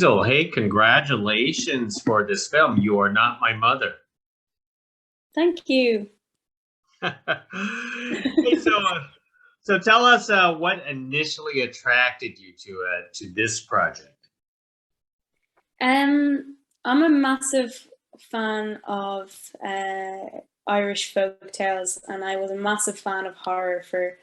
Hazel, hey, congratulations for this film. You Are Not My Mother. Thank you. Hey, so tell us what initially attracted you to this project. I'm a massive fan of Irish folk tales, and I was a massive fan of horror for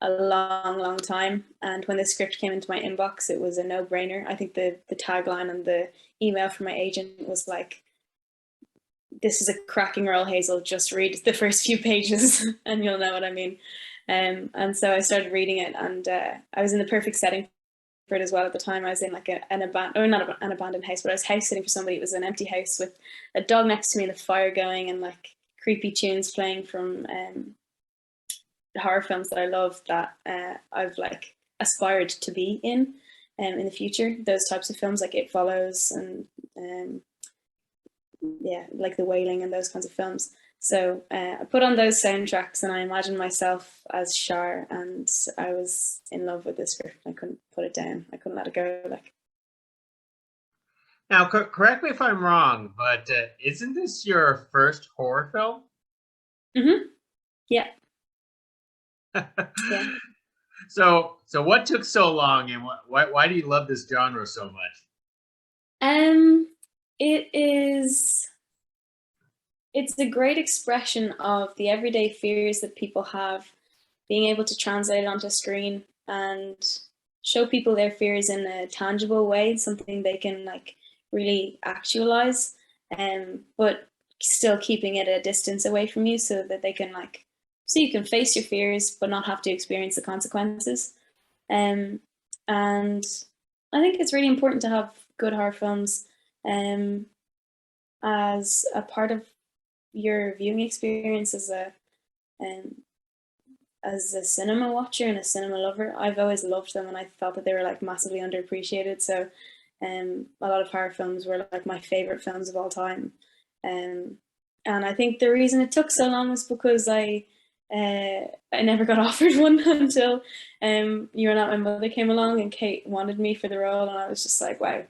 a long, long time. And when the script came into my inbox, it was a no-brainer. I think the tagline and the email from my agent was like, "This is a cracking role, Hazel. Just read the first few pages, and you'll know what I mean." And so I started reading it, and I was in the perfect setting for it as well. At the time, I was in like an abandoned, or not an abandoned house, but I was house sitting for somebody. It was an empty house with a dog next to me and the fire going, and like creepy tunes playing from the horror films that I love, that I've like aspired to be in the future. Those types of films, like It Follows, and yeah, like The Wailing and those kinds of films. So I put on those soundtracks and I imagined myself as Char, and I was in love with the script. I couldn't put it down. I couldn't let it go. Like, Now, correct me if I'm wrong, but isn't this your first horror film? Yeah. Yeah. So what took so long, and why do you love this genre so much? It is. It's a great expression of the everyday fears that people have, being able to translate it onto screen and show people their fears in a tangible way, something they can like really actualize, but still keeping it a distance away from you so that they can like, so you can face your fears but not have to experience the consequences. Um, and I think it's really important to have good horror films as a part of your viewing experience um, as a cinema watcher and a cinema lover. I've always loved them, and I thought that they were like massively underappreciated. So a lot of horror films were like my favorite films of all time. And I think the reason it took so long was because I never got offered one until You Are Not My Mother came along, and Kate wanted me for the role, and I was just like, wow.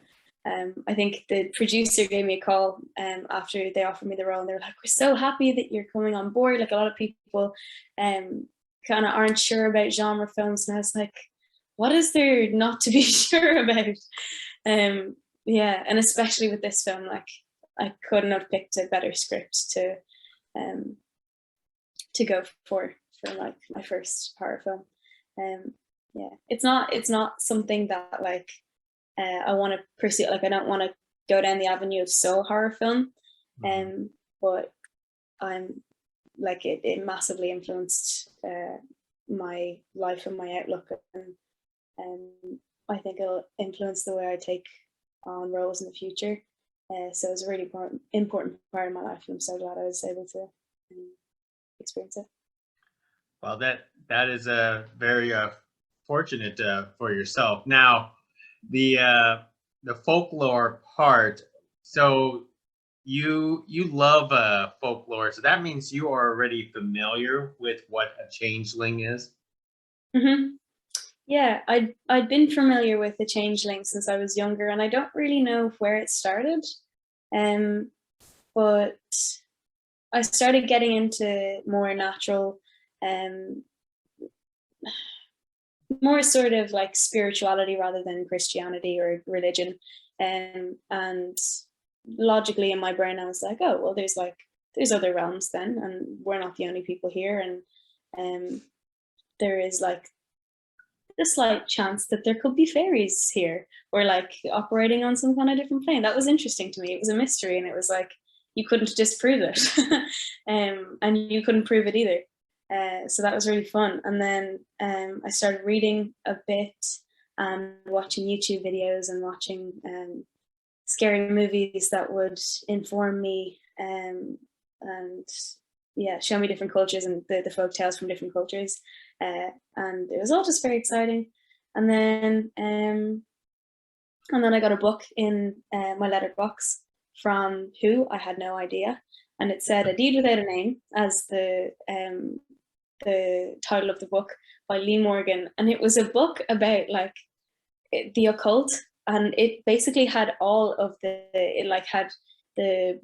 I think the producer gave me a call after they offered me the role, and they were like, "We're so happy that you're coming on board. Like, a lot of people kind of aren't sure about genre films," and I was like, "What is there not to be sure about?" Yeah, and especially with this film, like I couldn't have picked a better script um, to go for like my first horror film. Yeah, it's not something that like I want to pursue. Like, I don't want to go down the avenue of soul horror film, but I'm like it massively influenced my life and my outlook, and I think it'll influence the way I take on roles in the future. So it's a really important part of my life, and I'm so glad I was able to experience it. Well, that is very fortunate for yourself. Now, the folklore part. So you love folklore, so that means you are already familiar with what a changeling is. Mm-hmm. Yeah, I'd been familiar with the changeling since I was younger, and I don't really know where it started, um, but I started getting into more natural, um, more sort of like spirituality rather than Christianity or religion, and logically in my brain I was like, oh well, there's other realms then, and we're not the only people here, and there is like a slight chance that there could be fairies here, or like operating on some kind of different plane. That was interesting to me. It was a mystery, and it was like you couldn't disprove it, and you couldn't prove it either. So that was really fun. And then I started reading a bit and watching YouTube videos and watching scary movies that would inform me, and yeah, show me different cultures and the folk tales from different cultures. And it was all just very exciting. And then I got a book in my letterbox from who I had no idea, and it said "A Deed Without a Name" as the title of the book, by Lee Morgan, and it was a book about like the occult, and it basically had all of it like had the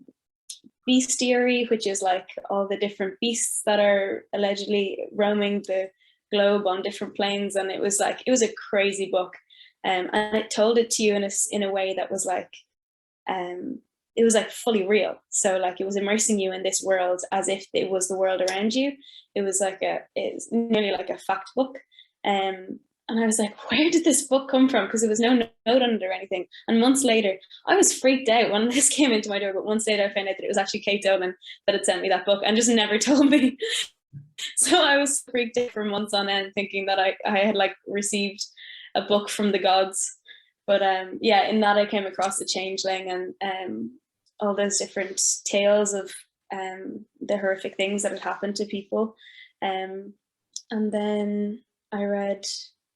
bestiary, which is like all the different beasts that are allegedly roaming the globe on different planes, and it was a crazy book, and it told it to you in a way that was like, it was like fully real. So like it was immersing you in this world as if it was the world around you. It's nearly like a fact book. And I was like, where did this book come from? Because there was no note on it or anything. And months later, I was freaked out when this came into my door. But months later, I found out that it was actually Kate Dolan that had sent me that book and just never told me. So I was freaked out for months on end, thinking that I had like received a book from the gods. But yeah, in that I came across the changeling and all those different tales of the horrific things that had happened to people. And then I read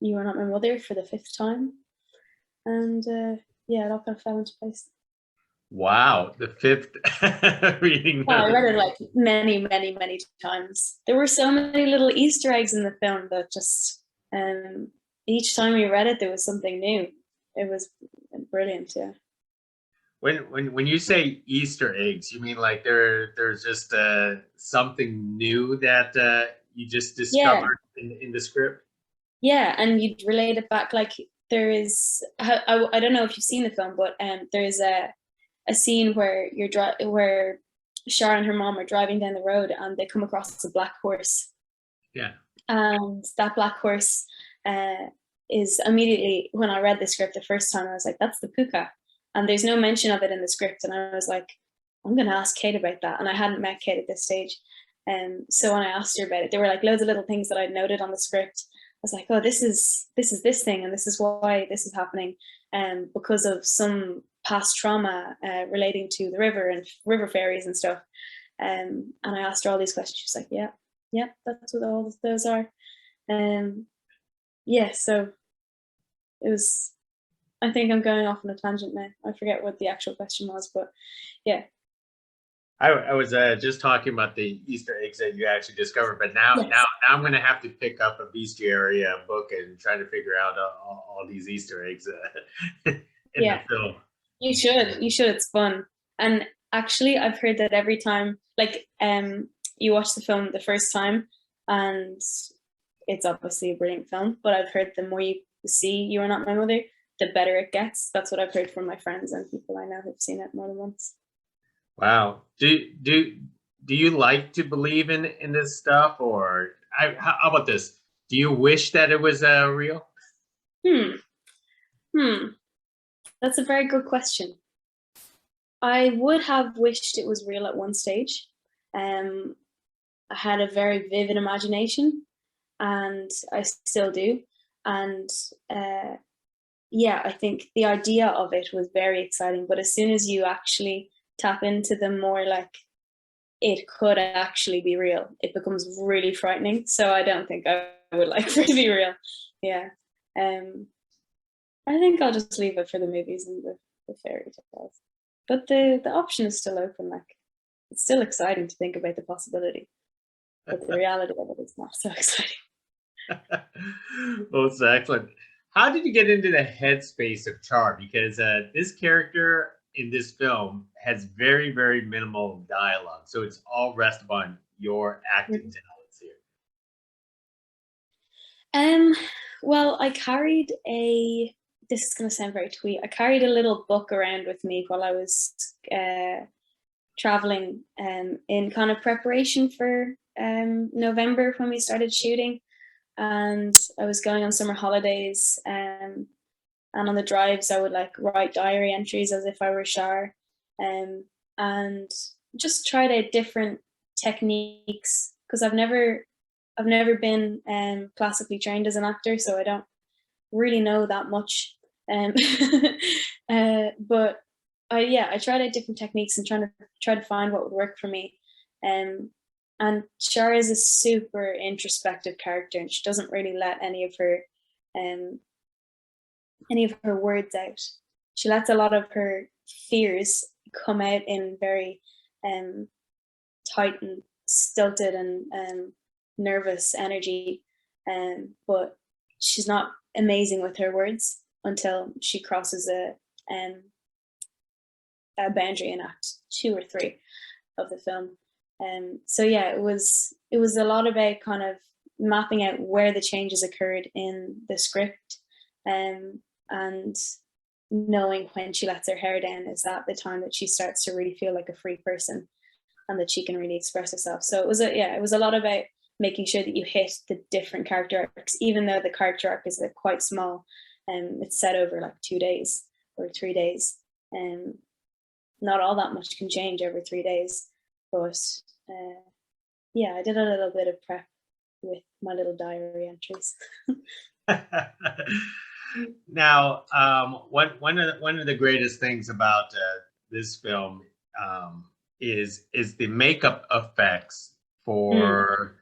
You Are Not My Mother for the 5th time. And yeah, it all kind of fell into place. Wow, the 5th reading. Well, I read it like many, many, many times. There were so many little Easter eggs in the film that just each time you read it, there was something new. It was brilliant, yeah. When you say Easter eggs, you mean like there's just something new that you just discovered in the script? Yeah, and you'd relate it back. Like there is, I don't know if you've seen the film, but there is a scene where where Char and her mom are driving down the road and they come across a black horse. Yeah. And that black horse is immediately, when I read the script the first time, I was like, that's the puka. And there's no mention of it in the script. And I was like, I'm going to ask Kate about that. And I hadn't met Kate at this stage. So when I asked her about it, there were like loads of little things that I'd noted on the script. I was like, oh, this is this thing, and this is why this is happening, because of some past trauma relating to the river and river fairies and stuff. And I asked her all these questions. She's like, yeah, that's what all those are. Yeah, so it was. I think I'm going off on a tangent now. I forget what the actual question was, but yeah. I was just talking about the Easter eggs that you actually discovered, but now I'm going to have to pick up a bestiary book and try to figure out all these Easter eggs in the film. You should. It's fun. And actually, I've heard that every time, like, you watch the film the first time, and it's obviously a brilliant film, but I've heard the more you see You Are Not My Mother, the better it gets. That's what I've heard from my friends and people I know who've seen it more than once. Wow. Do you like to believe in this stuff, or how about this? Do you wish that it was real? That's a very good question. I would have wished it was real at one stage. I had a very vivid imagination, and I still do. And yeah, I think the idea of it was very exciting. But as soon as you actually tap into the more like it could actually be real, it becomes really frightening. So I don't think I would like for it to be real. Yeah. I think I'll just leave it for the movies and the fairy tales. But the option is still open. Like, it's still exciting to think about the possibility, but the reality of it is not so exciting. Well, it's excellent. How did you get into the headspace of Char? Because this character in this film has very, very minimal dialogue. So it's all rest upon your acting talents here. Well, I carried this is going to sound very twee. I carried a little book around with me while I was traveling in kind of preparation for November when we started shooting. And I was going on summer holidays, and on the drives I would like write diary entries as if I were Char, and just tried out different techniques, because I've never been classically trained as an actor, so I don't really know that much. But I tried out different techniques and try to find what would work for me. And Char is a super introspective character, and she doesn't really let any of her words out. She lets a lot of her fears come out in very tight and stilted and nervous energy. But she's not amazing with her words, until she crosses a boundary in Act 2 or 3 of the film. So yeah, it was a lot about kind of mapping out where the changes occurred in the script, and knowing when she lets her hair down is that the time that she starts to really feel like a free person and that she can really express herself. So it was a lot about making sure that you hit the different character arcs, even though the character arc is quite small. It's set over like 2 days or 3 days. Not all that much can change over 3 days, but yeah, I did a little bit of prep with my little diary entries. Now, one of the greatest things about this film is the makeup effects for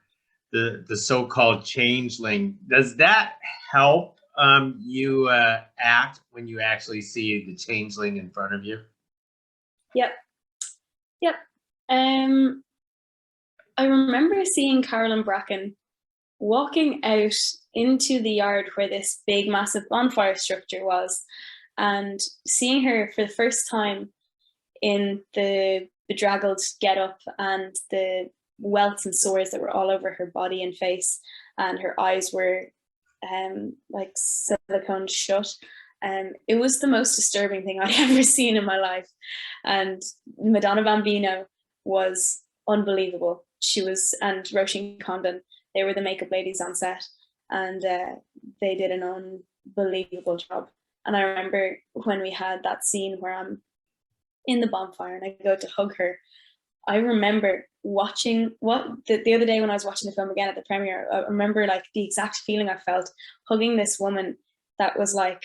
the so-called changeling. Does that help you act when you actually see the changeling in front of you? Yep. I remember seeing Carolyn Bracken walking out into the yard where this big, massive bonfire structure was, and seeing her for the first time in the bedraggled getup and the welts and sores that were all over her body and face, and her eyes were like silicone shut. It was the most disturbing thing I'd ever seen in my life. And Madonna Bambino was unbelievable. And Roisin Condon, they were the makeup ladies on set, and they did an unbelievable job. And I remember when we had that scene where I'm in the bonfire and I go to hug her, I remember watching the other day when I was watching the film again at the premiere, I remember like the exact feeling I felt hugging this woman that was like,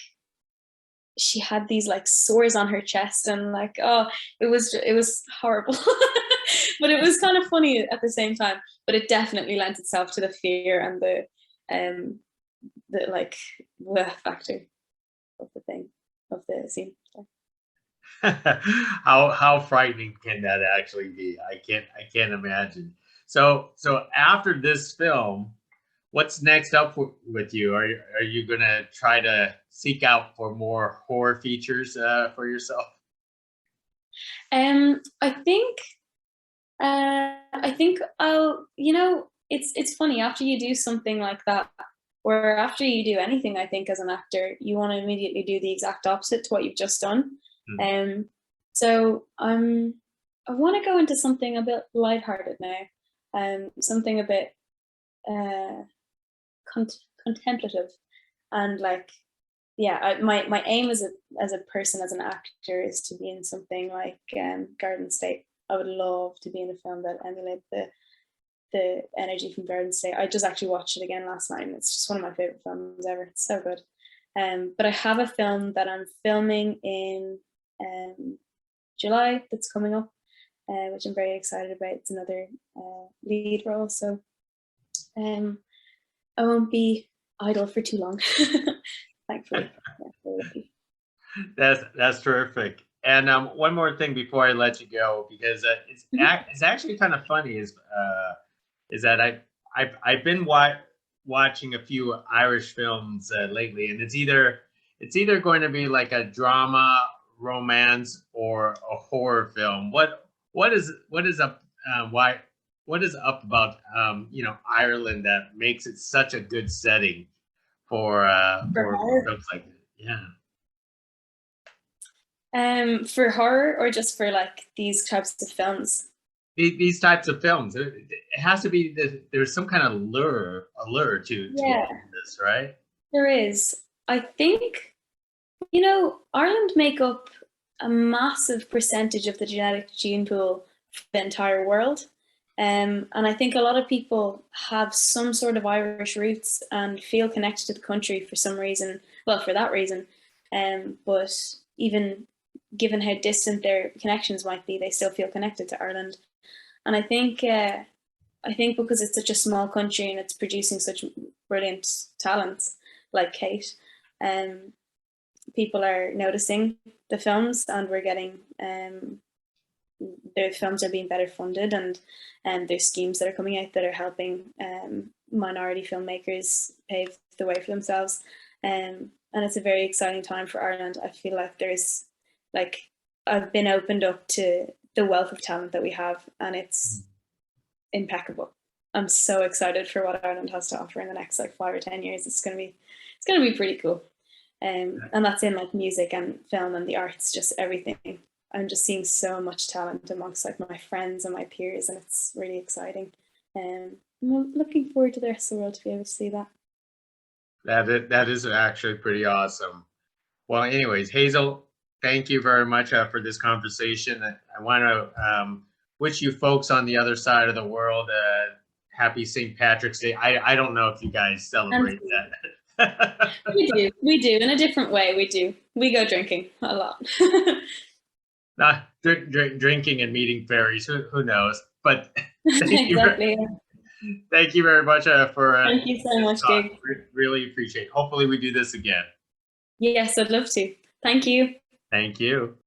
she had these like sores on her chest, and like, oh, it was horrible. But it was kind of funny at the same time. But it definitely lent itself to the fear and the like factor of the scene. How frightening can that actually be? I can't imagine. So after this film, what's next up with you? Are you gonna try to seek out for more horror features for yourself? I think I'll, it's funny, after you do something like that, or after you do anything, I think as an actor, you want to immediately do the exact opposite to what you've just done. So I want to go into something a bit lighthearted now, something a bit contemplative, and like, yeah, my aim as a person, as an actor, is to be in something like Garden State. I would love to be in a film that emulates the energy from Garden State. I just actually watched it again last night, and it's just one of my favorite films ever. It's so good. But I have a film that I'm filming in July that's coming up, which I'm very excited about. It's another lead role, so I won't be idle for too long. Thankfully. That's terrific. And one more thing before I let you go, because it's actually kind of funny, is that I've been watching a few Irish films lately, and it's either going to be like a drama, romance, or a horror film. What is up about Ireland that makes it such a good setting for films like that? Yeah. For horror, or just for like these types of films? These types of films, it has to be there's some kind of allure to this, right? There is. I think, Ireland make up a massive percentage of the genetic gene pool for the entire world. And I think a lot of people have some sort of Irish roots and feel connected to the country for some reason. Well, for that reason. But even given how distant their connections might be, they still feel connected to Ireland. And I think because it's such a small country and it's producing such brilliant talents like Kate, people are noticing the films, and we're getting the films are being better funded, and there's schemes that are coming out that are helping minority filmmakers pave the way for themselves. and it's a very exciting time for Ireland. I feel like there's like I've been opened up to the wealth of talent that we have, and it's impeccable. I'm so excited for what Ireland has to offer in the next like 5 or 10 years. It's gonna be pretty cool. And that's in like music and film and the arts, just everything. I'm just seeing so much talent amongst like my friends and my peers, and it's really exciting. I'm looking forward to the rest of the world to be able to see that. That is actually pretty awesome. Well, anyways, Hazel, thank you very much for this conversation. I want to wish you folks on the other side of the world happy St. Patrick's Day. I don't know if you guys celebrate that. We do in a different way. We go drinking a lot. Not drinking and meeting fairies. Who knows? But exactly. Thank you very much for. Thank you so much, Gig. Really appreciate it. Hopefully, we do this again. Yes, I'd love to. Thank you. Thank you.